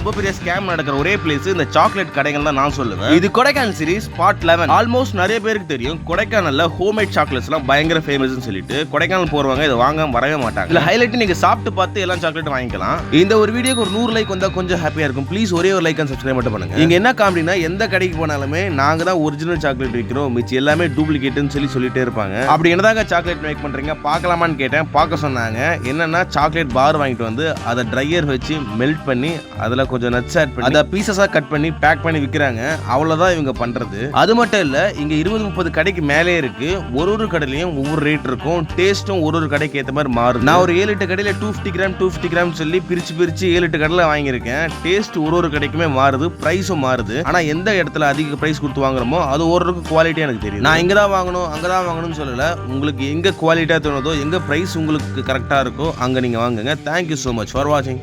ரொம்ப பெரிய ஸ்கேம் நடக்கிற ஒரே பிளேஸ் இந்த சாக்லேட் கடைகள் தான் நான் சொல்லுவேன். இது கொடைக்கானல் சீரிஸ் பார்ட் 11. ஆல்மோஸ்ட் நிறைய பேருக்கு தெரியும் கொடைக்கானல்ல ஹோம்மேட் சாக்லேட்ஸ்லாம் பயங்கர ஃபேமஸ்னு சொல்லிட்டு கொடைக்கானல் போறவங்க இதை வாங்க வரவே மாட்டாங்க. இல்ல ஹைலைட் நீங்க சாப்பிட்டு பார்த்து எல்லாம் சாக்லேட் வாங்கிக்கலாம். இந்த ஒரு வீடியோக்கு ஒரு 100 லைக் வந்தா கொஞ்சம் ஹாப்பியா இருக்கும். ப்ளீஸ் ஒரே ஒரு லைக் அண்ட் சப்ஸ்கிரைப் மட்டும் பண்ணுங்க. இங்க என்ன காமெடினா எந்த கடைக்கு போனாலுமே நாங்க தான் ஒரிஜினல் சாக்லேட் விற்கிறோம், மிச்சம் எல்லாமே டூப்ளிகேட்னு சொல்லிட்டே இருப்பாங்க. அப்படி என்னதாங்க சாக்லேட் மேக் பண்றீங்க பார்க்கலாமான்னு கேட்டேன். பார்க்க சொன்னாங்க. என்னன்னா சாக்லேட் பார் வாங்கிட்டு வந்து அதை ட்ரையர் வச்சு மெல்ட் பண்ணி அதுல கொஞ்சம் நட்ஸ் ஆட் பண்ணி அதை பீசஸா கட் பண்ணி பேக் பண்ணி விற்கிறாங்க. அவ்வளவுதான் இவங்க பண்றது. அது மட்டும் இல்ல இங்க 20-30 கடைக்கு மேலே இருக்கு. ஒரு கடையிலையும் ஒவ்வொரு ரேட் இருக்கும். டேஸ்ட்டும் ஒரு கடைக்கு ஏற்ற மாதிரி மாறும். நான் ஒரு 7-8 கடையில 250 கிராம் சொல்லி பிரிச்சு 7-8 கடையில வாங்கியிருக்கேன். டேஸ்ட் ஒரு கடைக்குமே மாறுது, பிரைஸும் மாறுது. ஆனா எந்த இடத்துல அதிக பிரைஸ் கொடுத்து வாங்குறோமோ அது ஒரு குவாலிட்டி எனக்கு தெரியும். நான் இங்க தான் வாங்கணும் அங்க தான் வாங்கணும்னு சொல்லல. உங்களுக்கு எங்க குவாலிட்டியா தோணுதோ, எங்க பிரைஸ் உங்களுக்கு கரெக்டா இருக்கோ அங்க நீங்க வாங்குங்க. Thank you so much for watching.